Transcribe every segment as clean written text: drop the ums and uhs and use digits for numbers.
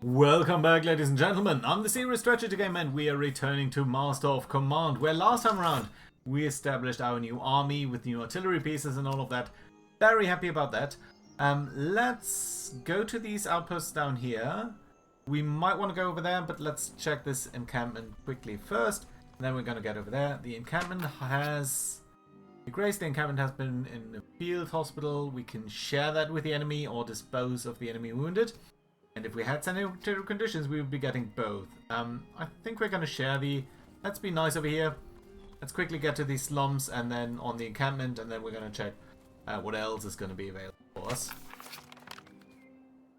Welcome back, ladies and gentlemen. I'm the Serious Strategy Game, and we are returning to Master of Command, where last time around we established our new army with new artillery pieces and all of that. Very happy about that. Let's go to these outposts down here. We might want to go over there, but let's check this encampment quickly first. And then we're going to get over there. The encampment has... The encampment has been in a field hospital. We can share that with the enemy or dispose of the enemy wounded. And if we had sanitary conditions, we would be getting both. I think we're going to share the... Let's be nice over here. Let's quickly get to these slums and then on the encampment, and then we're going to check what else is going to be available for us.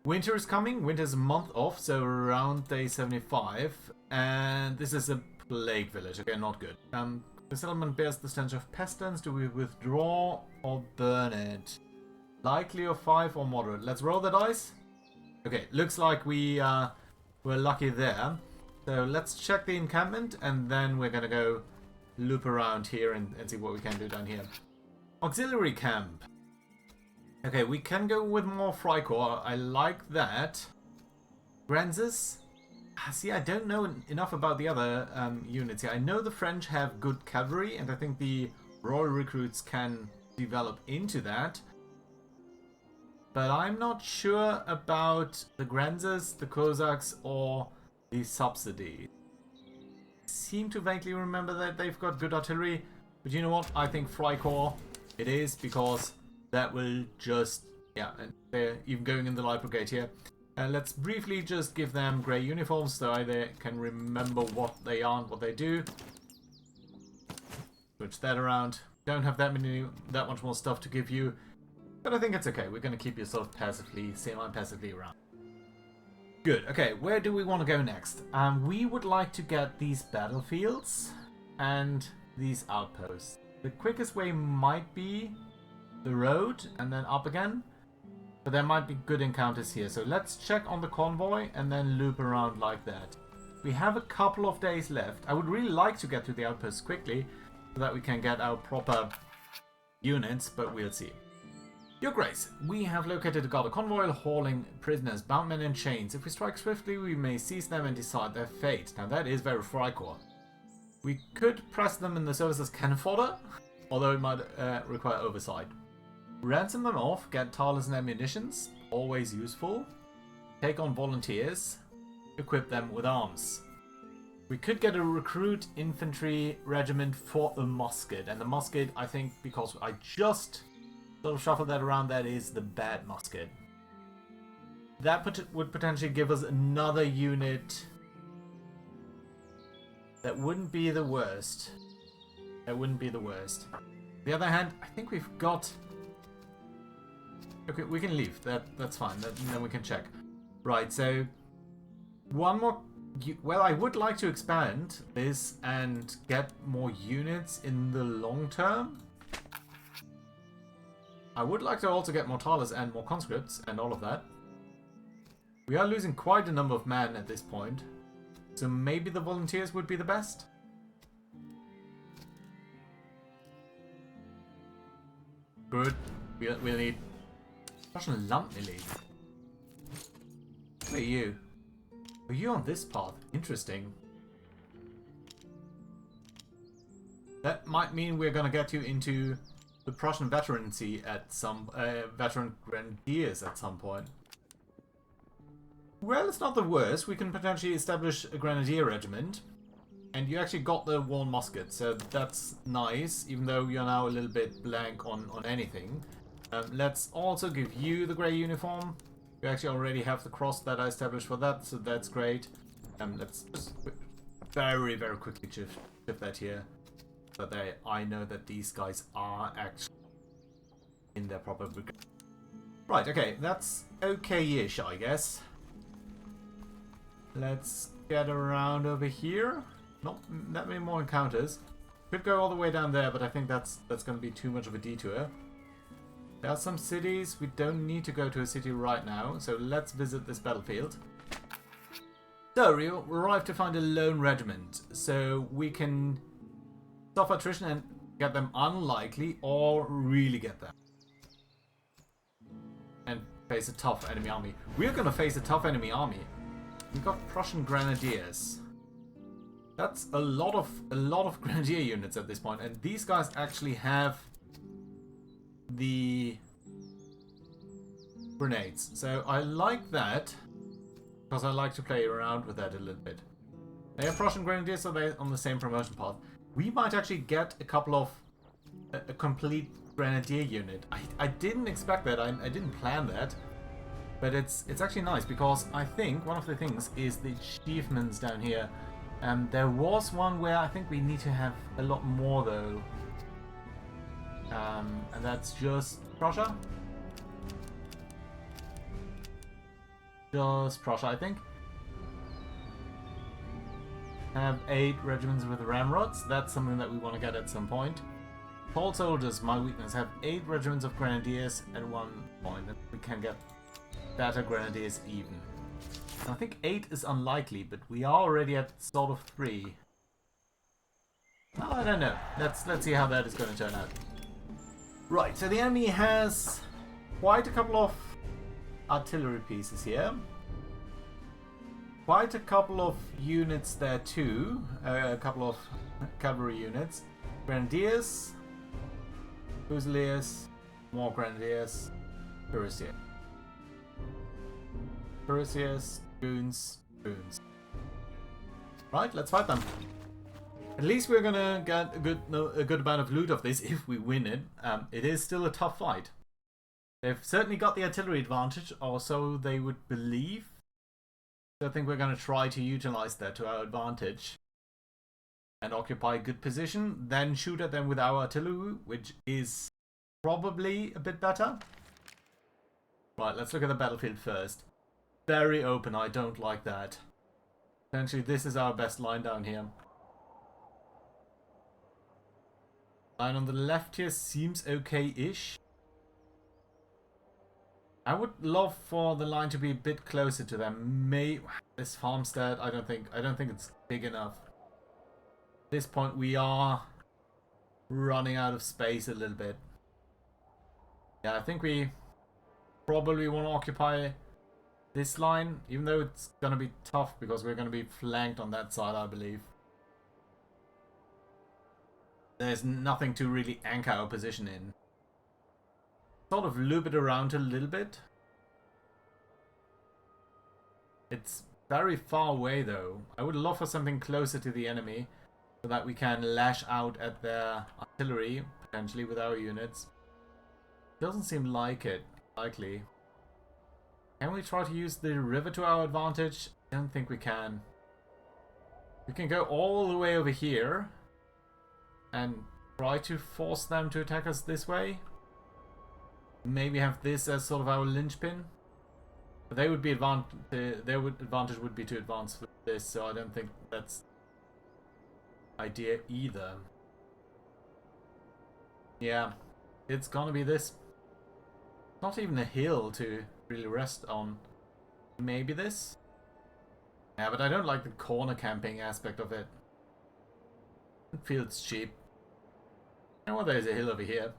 Winter is coming. Winter's a month off, so around day 75. And this is a plague village. Okay, not good. The settlement bears the stench of pestilence. Do we withdraw or burn it? Likely of 5 or moderate. Let's roll the dice. Okay, looks like we're lucky there. So let's check the encampment, and then we're gonna go loop around here and see what we can do down here. Auxiliary camp. Okay, we can go with more Freikorps. I like that. Grenzes. See, I don't know enough about the other units here. I know the French have good cavalry, and I think the Royal Recruits can develop into that. But I'm not sure about the Grenzes, the Cossacks, or the subsidies. Seem to vaguely remember that they've got good artillery. But you know what? I think Freikorps it is, because that will just... Yeah, and they're even going in the Light Brigade here. Let's briefly just give them grey uniforms so they can remember what they are and what they do. Switch that around. Don't have that much more stuff to give you. But I think it's okay. We're going to keep you sort of passively, semi-passively around. Good. Okay, where do we want to go next? We would like to get these battlefields and these outposts. The quickest way might be the road and then up again. But there might be good encounters here. So let's check on the convoy and then loop around like that. We have a couple of days left. I would really like to get to the outposts quickly so that we can get our proper units, but we'll see. Your Grace, we have located a guard convoy hauling prisoners, bound men in chains. If we strike swiftly, we may seize them and decide their fate. Now that is very Freikorps. We could press them in the service as cannon fodder, although it might require oversight. Ransom them off, get talents and ammunitions, always useful. Take on volunteers, equip them with arms. We could get a recruit infantry regiment for a musket, and the musket, I think, because I just sort of shuffle that around, that is the bad musket. That would potentially give us another unit. That wouldn't be the worst. That wouldn't be the worst. On the other hand, I think we've got... Okay, we can leave. That's fine. Then we can check. Right, so... One more... Well, I would like to expand this and get more units in the long term. I would like to also get more talents and more conscripts and all of that. We are losing quite a number of men at this point. So maybe the volunteers would be the best? Good. We'll need... Russian Landmilitia. Who are you? Are you on this path? Interesting. That might mean we're gonna get you into the Prussian veterancy at some veteran grenadiers at some point. Well, it's not the worst. We can potentially establish a grenadier regiment, and you actually got the worn musket, so that's nice. Even though you're now a little bit blank on anything. Let's also give you the grey uniform. You actually already have the cross that I established for that, so that's great. Let's just very quickly shift that here. So that I know that these guys are actually in their proper brigade. Right, okay, that's okay-ish, I guess. Let's get around over here. Not that many more encounters. Could go all the way down there, but I think that's going to be too much of a detour. There are some cities. We don't need to go to a city right now, so let's visit this battlefield. So, we arrived to find a lone regiment, so we can stop attrition and get them unlikely, or really get them. And face a tough enemy army. We're gonna face a tough enemy army. We got Prussian Grenadiers. That's a lot of Grenadier units at this point, and these guys actually have the grenades. So I like that, because I like to play around with that a little bit. They are Prussian Grenadiers, so they're on the same promotion path. We might actually get a couple of... a complete Grenadier unit. I didn't expect that, I didn't plan that. But it's actually nice, because I think one of the things is the achievements down here. There was one where I think we need to have a lot more, though. And that's just Prussia. Just Prussia, I think. Have 8 regiments with ramrods. That's something that we want to get at some point. Tall soldiers, my weakness. Have 8 regiments of grenadiers at one point. And we can get better grenadiers even. I think 8 is unlikely, but we are already at sort of 3. Oh, I don't know. Let's see how that is going to turn out. Right, so the enemy has quite a couple of artillery pieces here. Quite a couple of units there too. A couple of cavalry units. Grenadiers. Fusiliers. More grenadiers. Cuirassiers. Cuirassiers. Goons. Goons. Right, let's fight them. At least we're gonna get a good amount of loot of this if we win it. It is still a tough fight. They've certainly got the artillery advantage, or so they would believe. So I think we're going to try to utilize that to our advantage. And occupy a good position, then shoot at them with our artillery, which is probably a bit better. Right, let's look at the battlefield first. Very open, I don't like that. Essentially, this is our best line down here. Line on the left here seems okay-ish. I would love for the line to be a bit closer to them. This farmstead, I don't think it's big enough. At this point, we are running out of space a little bit. Yeah, I think we probably want to occupy this line, even though it's going to be tough because we're going to be flanked on that side, I believe. There's nothing to really anchor our position in. Sort of loop it around a little bit. It's very far away though. I would love for something closer to the enemy so that we can lash out at their artillery, potentially with our units. Doesn't seem like it, likely. Can we try to use the river to our advantage? I don't think we can. We can go all the way over here and try to force them to attack us this way. Maybe have this as sort of our linchpin. But they would be their advantage would be to advance with this, so I don't think that's idea either. Yeah, it's gonna be this. Not even a hill to really rest on. Maybe this? Yeah, but I don't like the corner camping aspect of it. It feels cheap. I know there's a hill over here.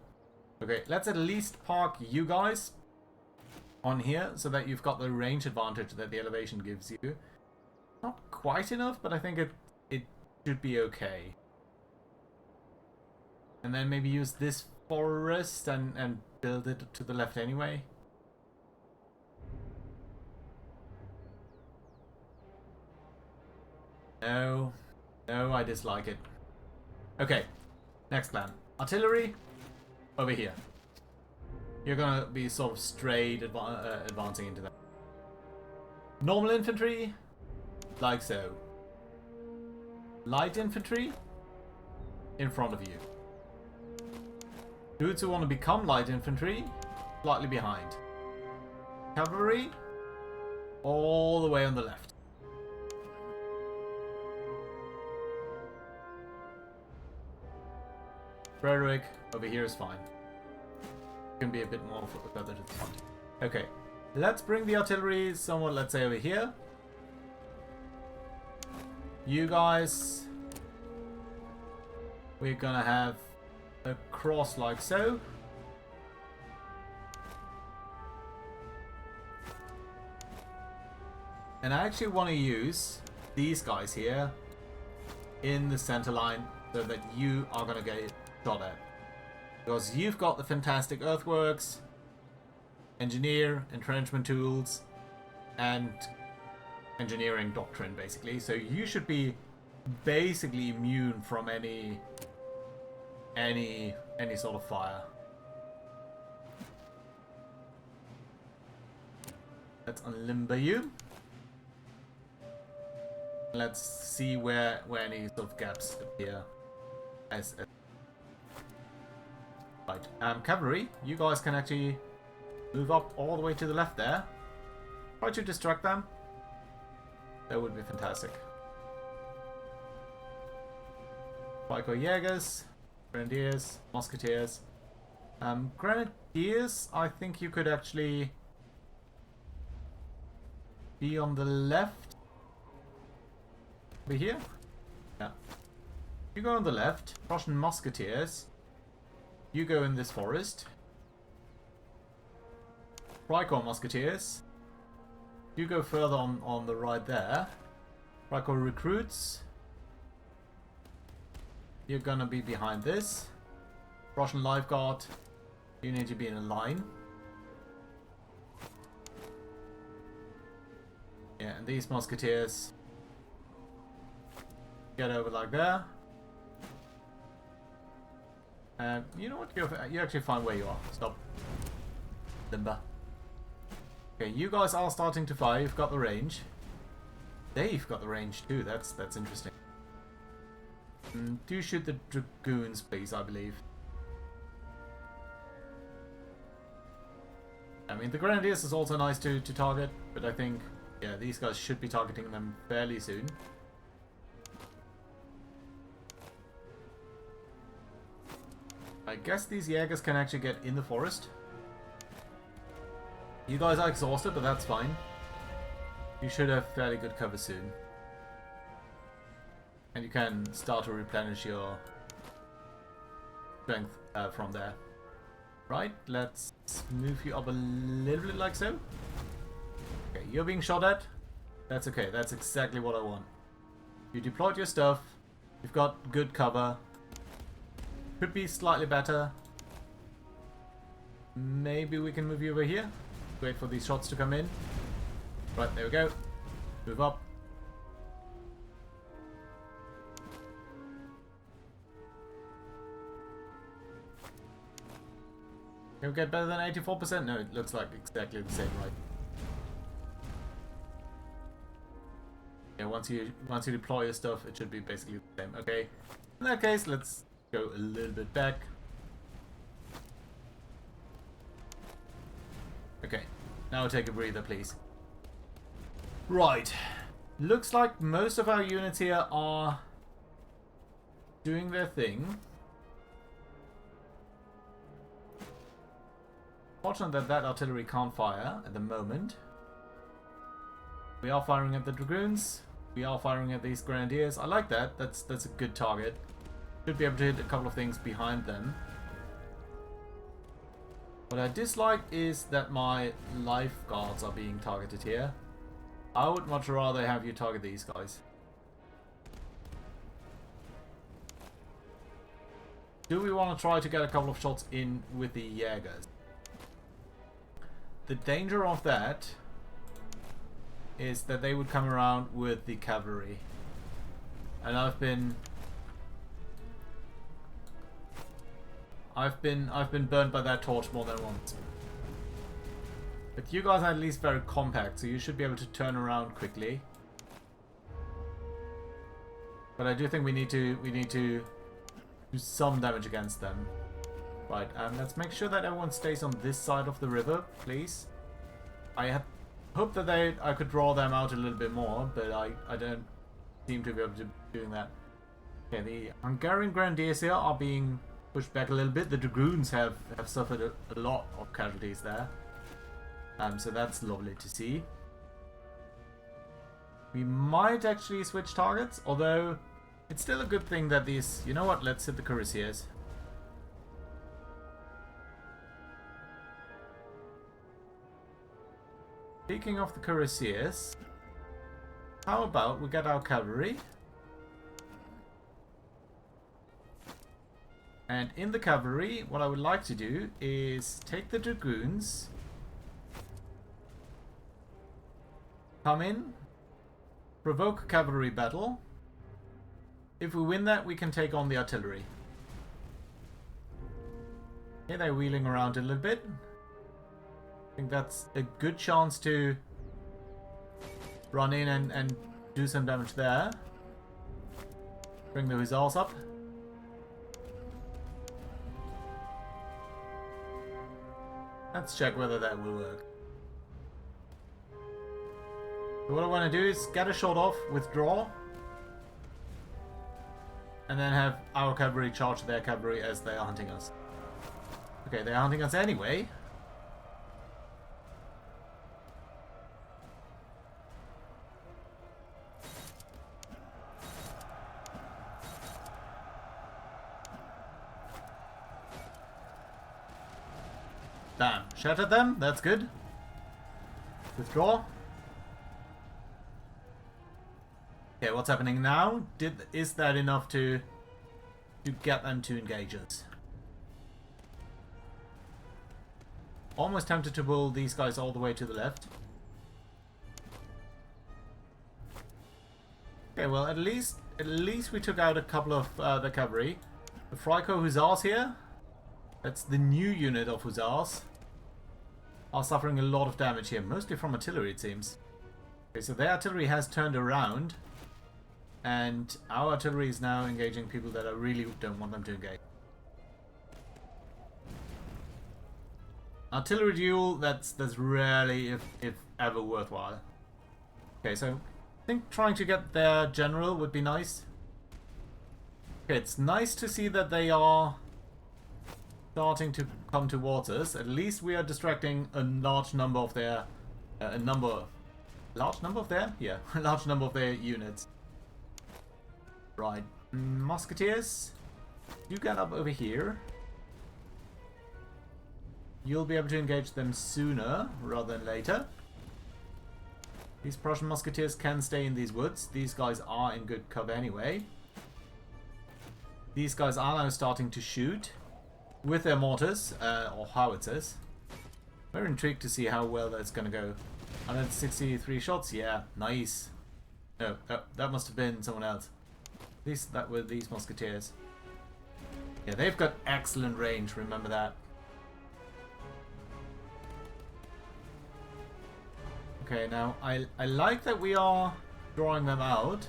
Okay, let's at least park you guys on here so that you've got the range advantage that the elevation gives you. Not quite enough, but I think it should be okay. And then maybe use this forest and build it to the left anyway. No, I dislike it. Okay, next plan. Artillery. Over here. You're gonna be sort of straight advancing into that. Normal infantry, like so. Light infantry, in front of you. Dudes who want to become light infantry, slightly behind. Cavalry, all the way on the left. Frederick, over here is fine. Can be a bit more further to the front. Okay, let's bring the artillery somewhat, let's say over here. You guys, we're gonna have a cross like so. And I actually want to use these guys here in the center line so that you are going to get shot at. Because you've got the fantastic earthworks, engineer, entrenchment tools, and engineering doctrine, basically. So you should be basically immune from any sort of fire. Let's unlimber you. Let's see where any sort of gaps appear. Right, cavalry, you guys can actually move up all the way to the left there. Try to distract them. That would be fantastic. Freikorps Jägers, Grenadiers, Musketeers. Grenadiers, I think you could actually be on the left. Over here? Yeah. You go on the left. Prussian Musketeers. You go in this forest. Freikorps Musketeers. You go further on the right there. Freikorps Recruits. You're gonna be behind this. Russian Life Guard. You need to be in a line. Yeah, and these Musketeers get over like there. You know what? You actually find where you are. Stop. Limber. Okay, you guys are starting to fire. You've got the range. They've got the range too. That's interesting. Do shoot the dragoons, please, I believe. I mean, the Grenadiers is also nice to target, but I think, yeah, these guys should be targeting them fairly soon. I guess these Jägers can actually get in the forest. You guys are exhausted, but that's fine. You should have fairly good cover soon. And you can start to replenish your strength from there. Right, let's move you up a little bit like so. Okay, you're being shot at. That's okay, that's exactly what I want. You deployed your stuff. You've got good cover. Could be slightly better. Maybe we can move you over here. Wait for these shots to come in. Right, there we go. Move up. Can we get better than 84%? No, it looks like exactly the same, right? Yeah, once you deploy your stuff, it should be basically the same. Okay. In that case, let's go a little bit back. Okay. Now take a breather, please. Right. Looks like most of our units here are doing their thing. Fortunate that artillery can't fire at the moment. We are firing at the dragoons. We are firing at these grenadiers. I like that. That's a good target. Should be able to hit a couple of things behind them. What I dislike is that my lifeguards are being targeted here. I would much rather have you target these guys. Do we want to try to get a couple of shots in with the Jägers? The danger of that is that they would come around with the cavalry. And I've been burned by that torch more than once. But you guys are at least very compact, so you should be able to turn around quickly. But I do think we need to do some damage against them. Right, let's make sure that everyone stays on this side of the river, please. I had hoped that I could draw them out a little bit more, but I don't seem to be able to be doing that. Okay, the Hungarian Grenadiers here are being pushed back a little bit. The dragoons have suffered a lot of casualties there. So that's lovely to see. We might actually switch targets, although it's still a good thing that these... You know what? Let's hit the cuirassiers. Speaking of the cuirassiers, how about we get our cavalry? And in the cavalry, what I would like to do is take the dragoons, come in, provoke a cavalry battle. If we win that, we can take on the artillery. Okay, they're wheeling around a little bit. I think that's a good chance to run in and do some damage there. Bring the hussars up. Let's check whether that will work. So what I want to do is get a shot off, withdraw, and then have our cavalry charge their cavalry as they are hunting us. Okay, they are hunting us anyway. Bam. Shattered them. That's good. Withdraw. Okay, what's happening now? Is that enough to get them to engage us? Almost tempted to pull these guys all the way to the left. Okay, well at least we took out a couple of the cavalry. The Freikorps Hussars here. That's the new unit of Hussars. Are suffering a lot of damage here, mostly from artillery it seems. Okay, so their artillery has turned around, and our artillery is now engaging people that I really don't want them to engage. Artillery duel, that's rarely, if ever, worthwhile. Okay, so I think trying to get their general would be nice. Okay, it's nice to see that they are starting to come towards us. At least we are distracting a large number of their large number of their units. Right, musketeers, you get up over here. You'll be able to engage them sooner rather than later. These Prussian musketeers can stay in these woods. These guys are in good cover anyway. These guys are now starting to shoot with their mortars, or howitzers. We're intrigued to see how well that's going to go. 163 shots, yeah, nice. No, that must have been someone else. At least that were these musketeers. Yeah, they've got excellent range, remember that. Okay, now, I like that we are drawing them out.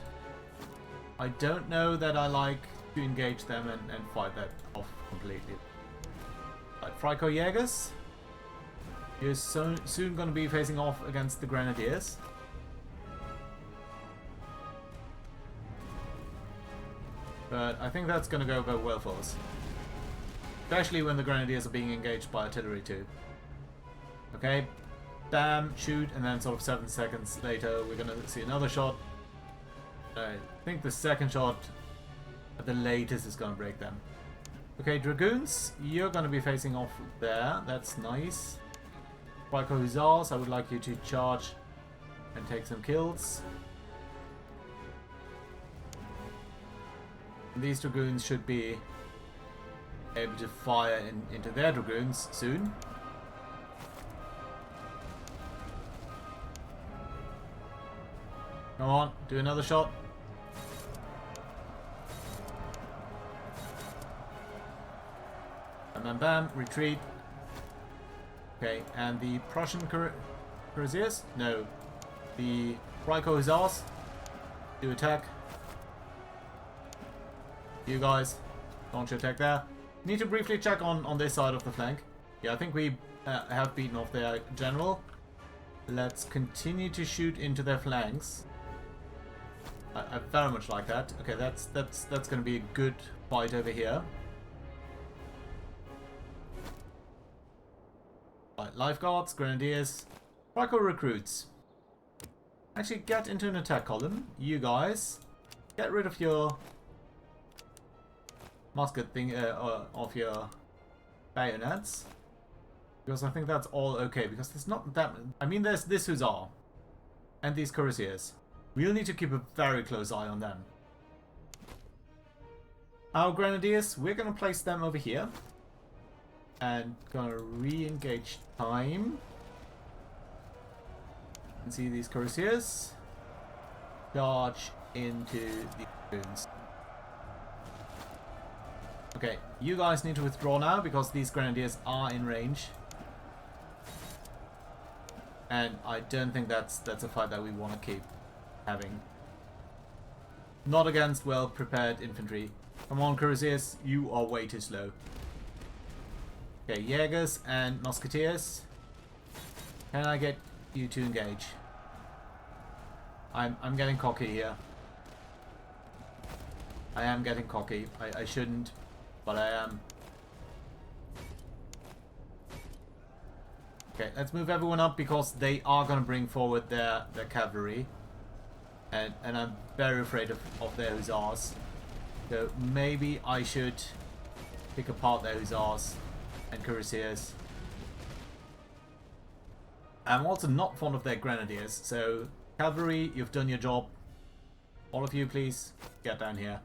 I don't know that I like to engage them and fight that off completely. Right, Freikorps Jägers. You're soon going to be facing off against the Grenadiers. But I think that's going to go very well for us. Especially when the Grenadiers are being engaged by artillery too. Okay, bam, shoot, and then sort of 7 seconds later we're going to see another shot. I think the second shot at the latest is going to break them. Okay, Dragoons, you're going to be facing off there. That's nice. Freikorps Hussars, I would like you to charge and take some kills. These Dragoons should be able to fire into their Dragoons soon. Come on, do another shot. Bam, bam, bam, retreat. Okay, and the Prussian Cuirassiers? No. The Freikorps Hussars do attack. You guys, launch your attack there. Need to briefly check on this side of the flank. Yeah, I think we have beaten off their general. Let's continue to shoot into their flanks. I very much like that. Okay, that's going to be a good fight over here. Right, Lifeguards, Grenadiers, Freikorps recruits. Actually, get into an attack column. You guys, get rid of your musket thing, of your bayonets, because I think that's all okay. Because there's not that. I mean, there's this Hussar and these Cuirassiers. We'll need to keep a very close eye on them. Our grenadiers, we're going to place them over here. And going to re-engage time. And see these cuirassiers. Charge into the goons. Okay, you guys need to withdraw now because these grenadiers are in range. And I don't think that's a fight that we want to keep having. Not against well-prepared infantry. Come on, cuirassiers, you are way too slow. Okay, Jägers and Musketeers. Can I get you to engage? I'm getting cocky here. I am getting cocky. I shouldn't, but I am. Okay, let's move everyone up because they are going to bring forward their cavalry. And I'm very afraid of their hussars. So maybe I should pick apart their hussars and cuirassiers. I'm also not fond of their grenadiers, so cavalry, you've done your job. All of you, please, get down here.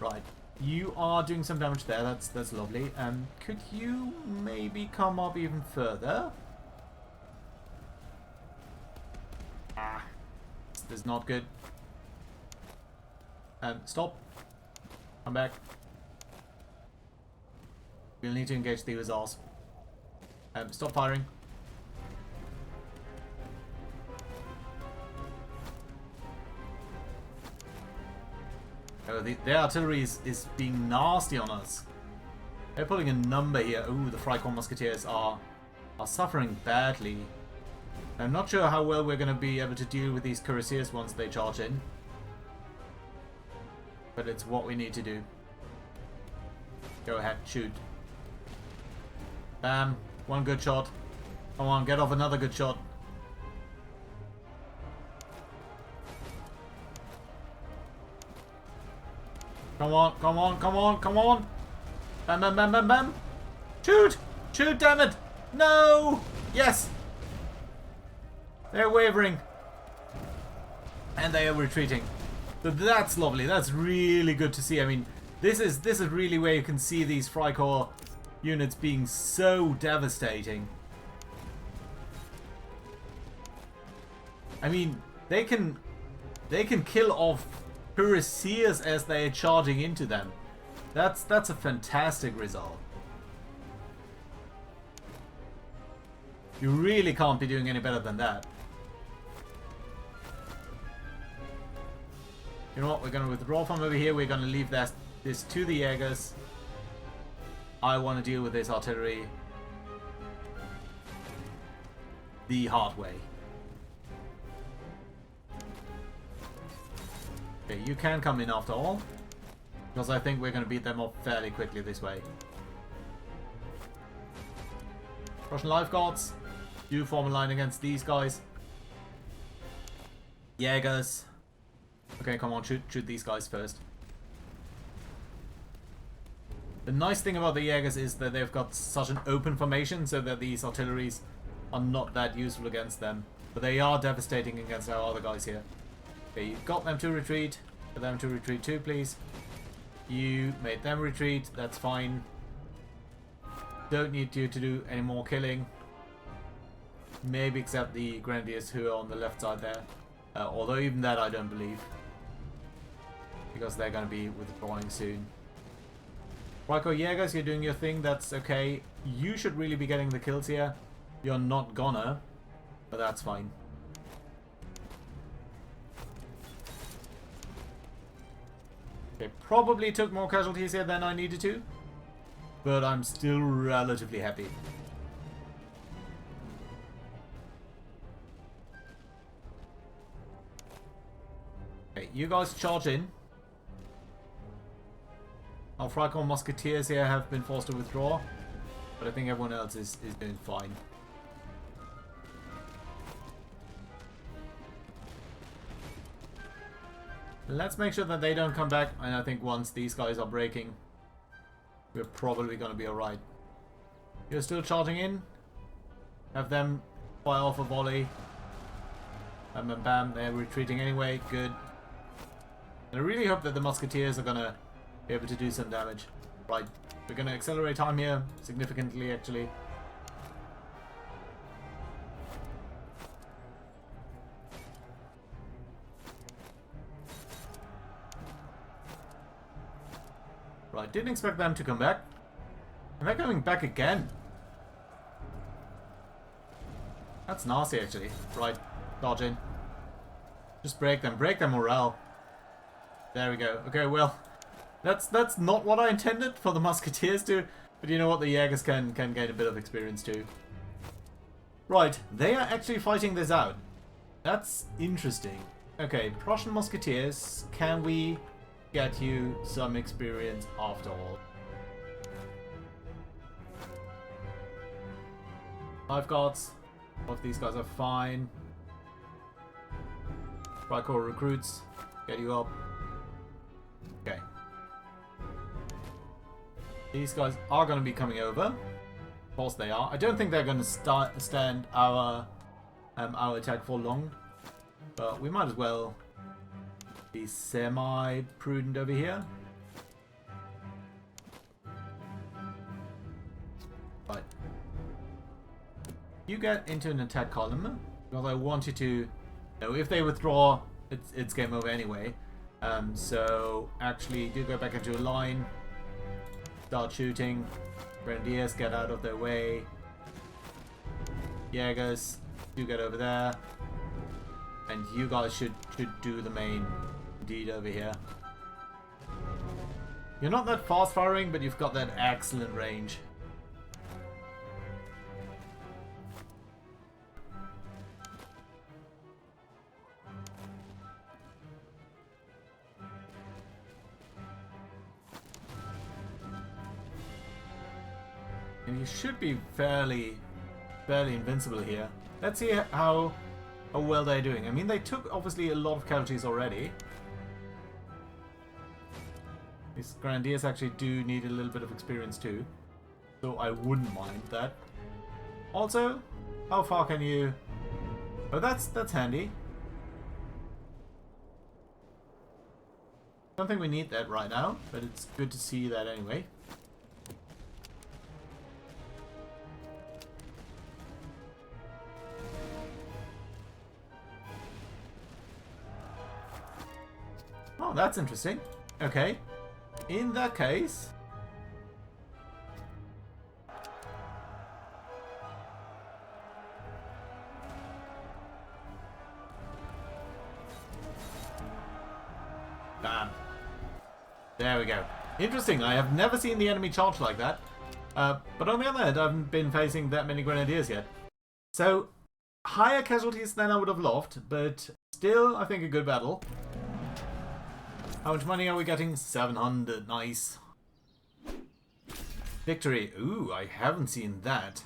Right, you are doing some damage there, that's lovely. Could you maybe come up even further? Ah, this is not good. Stop. Come back. We'll need to engage the hussars. Stop firing. Oh, their artillery is being nasty on us. They're putting a number here. Ooh, the Freikorps Musketeers are suffering badly. I'm not sure how well we're going to be able to deal with these cuirassiers once they charge in. But it's what we need to do. Go ahead, shoot. Bam. One good shot. Come on, get off another good shot. Come on, come on, come on, come on. Bam, bam, bam, bam, bam. Shoot! Shoot, damn it! No! Yes! They're wavering. And they are retreating. So that's lovely. That's really good to see. I mean, this is really where you can see these Freikorps units being so devastating. I mean, they can kill off cuirassiers as they are charging into them. That's a fantastic result. You really can't be doing any better than that. You know what? We're going to withdraw from over here. We're going to leave this to the Jägers. I want to deal with this artillery the hard way. Okay, you can come in after all, because I think we're going to beat them up fairly quickly this way. Prussian Life Guards, you form a line against these guys. Jägers. Okay, come on, shoot these guys first. The nice thing about the Jägers is that they've got such an open formation so that these artilleries are not that useful against them. But they are devastating against our other guys here. Okay, you've got them to retreat. Get them to retreat too, please. You made them retreat, that's fine. Don't need you to do any more killing. Maybe except the Grenadiers who are on the left side there. Although even that I don't believe. Because they're going to be withdrawing soon. Freikorps Jägers, you're doing your thing, that's okay. You should really be getting the kills here. You're not gonna, but that's fine. Okay, probably took more casualties here than I needed to, but I'm still relatively happy. Okay, you guys charge in. Our Freikorps Musketeers here have been forced to withdraw, but I think everyone else is doing fine. Let's make sure that they don't come back, and I think once these guys are breaking, we're probably going to be alright. You're still charging in. Have them fire off a volley. Bam, bam, bam. They're retreating anyway. Good. And I really hope that the musketeers are gonna be able to do some damage. Right. We're gonna accelerate time here significantly, actually. Right, didn't expect them to come back. And they're coming back again. That's nasty, actually. Right, dodge in. Just break them morale. There we go. Okay, well, that's not what I intended for the musketeers to, but you know what, the Jaegers can gain a bit of experience too. Right, they are actually fighting this out. That's interesting. Okay, Prussian musketeers, can we get you some experience after all? Lifeguards. Both of these guys are fine. Freikorps recruits. Get you up. Okay. These guys are going to be coming over. Of course they are. I don't think they're going to stand our attack for long. But we might as well be semi-prudent over here. Right. You get into an attack column. Because I want you to... You know, if they withdraw, it's game over anyway. So actually do go back into a line. Start shooting. Grenadiers, get out of their way. Jaegers, do get over there. And you guys should do the main deed over here. You're not that fast firing, but you've got that excellent range. And you should be fairly invincible here. Let's see how well they're doing. I mean, they took obviously a lot of casualties already. These Grenadiers actually do need a little bit of experience too, so I wouldn't mind that. Also, how far can you... Oh, that's handy. Don't think we need that right now, but it's good to see that anyway. Oh, that's interesting. Okay. In that case... Bam. There we go. Interesting. I have never seen the enemy charge like that. But on the other hand, I haven't been facing that many Grenadiers yet. So, higher casualties than I would have loved, but still, I think a good battle. How much money are we getting? 700. Nice. Victory. Ooh, I haven't seen that.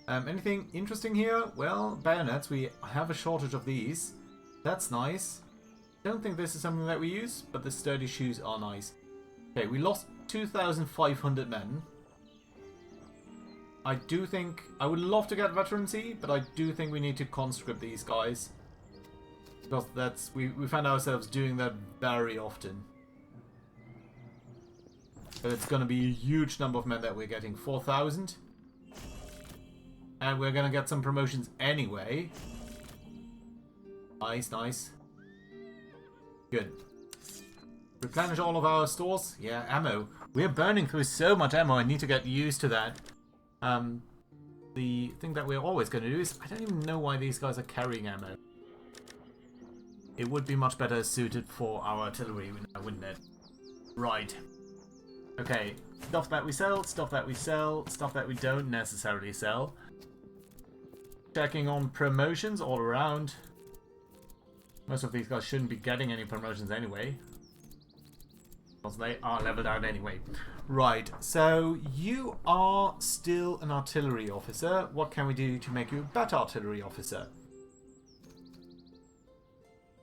Anything interesting here? Well, bayonets. We have a shortage of these. That's nice. Don't think this is something that we use, but the sturdy shoes are nice. Okay, we lost 2,500 men. I do think... I would love to get veterancy, but I do think we need to conscript these guys. Because that's... We found ourselves doing that very often. But it's going to be a huge number of men that we're getting. 4,000. And we're going to get some promotions anyway. Nice, nice. Good. Replenish all of our stores. Yeah, ammo. We're burning through so much ammo. I need to get used to that. The thing that we're always going to do is... I don't even know why these guys are carrying ammo. It would be much better suited for our artillery, wouldn't it? Right. Okay. Stuff that we sell, stuff that we sell, stuff that we don't necessarily sell. Checking on promotions all around. Most of these guys shouldn't be getting any promotions anyway. Because they are leveled out anyway. Right, so you are still an artillery officer. What can we do to make you a better artillery officer?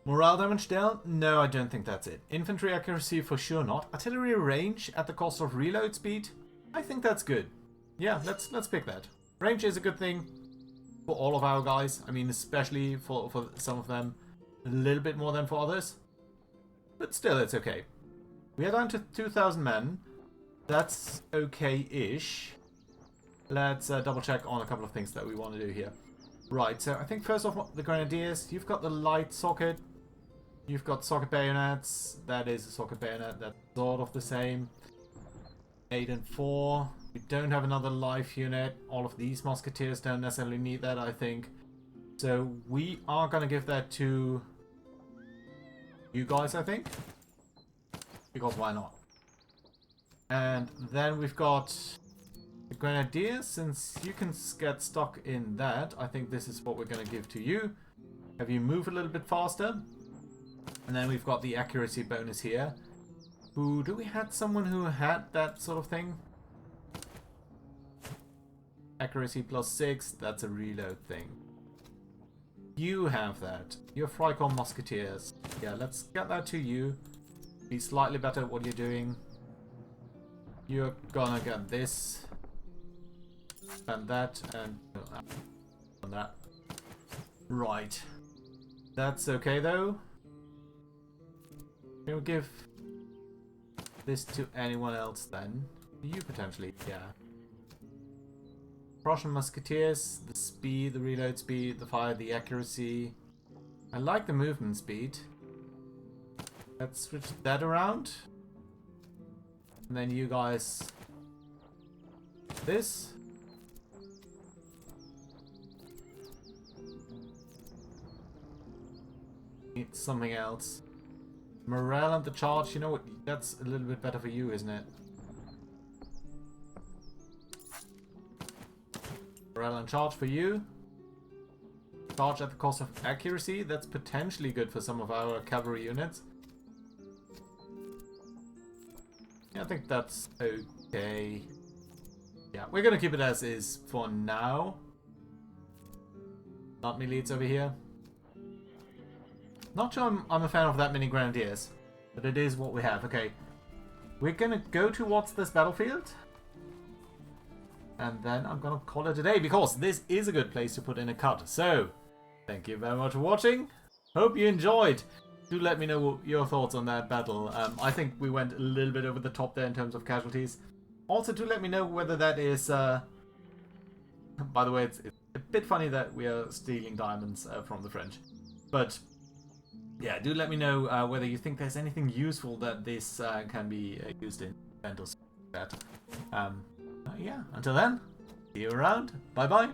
Morale damage down? No, I don't think that's it. Infantry accuracy for sure not. Artillery range at the cost of reload speed? I think that's good. Yeah, let's pick that. Range is a good thing. for all of our guys. I mean, especially for some of them, a little bit more than for others. But still, it's okay. We are down to 2,000 men. That's okay-ish. Let's double check on a couple of things that we want to do here. Right, so I think first off, the Grenadiers. You've got the light socket. You've got socket bayonets. That is a socket bayonet. That's sort of the same. 8 and 4. We don't have another life unit. All of these musketeers don't necessarily need that, I think. So we are going to give that to you guys, I think. Because why not? And then we've got the Grenadiers. Since you can get stuck in that, I think this is what we're going to give to you. Have you move a little bit faster? And then we've got the accuracy bonus here. Ooh, do we had someone who had that sort of thing? Accuracy +6, that's a reload thing. You have that. You're Freikorps Musketeers. Yeah, let's get that to you. Be slightly better at what you're doing. You're gonna get this. And that, and that. Right. That's okay though. We'll give this to anyone else then. You potentially, yeah. Prussian Musketeers, the speed, the reload speed, the fire, the accuracy. I like the movement speed. Let's switch that around. And then you guys... this. Need something else. Morale and the charge, you know what? That's a little bit better for you, isn't it? Morale and charge for you. Charge at the cost of accuracy. That's potentially good for some of our cavalry units. Yeah, I think that's okay. Yeah, we're gonna keep it as is for now. Not me leads over here. Not sure I'm a fan of that many Grenadiers, but it is what we have. Okay, we're gonna go towards this battlefield. And then I'm gonna call it a day, because this is a good place to put in a cut. So, thank you very much for watching. Hope you enjoyed. Do let me know your thoughts on that battle. I think we went a little bit over the top there in terms of casualties. Also, do let me know whether that is... by the way, it's a bit funny that we are stealing diamonds from the French. But, yeah, do let me know whether you think there's anything useful that this can be used in event or something like that. Yeah, until then, see you around. Bye bye.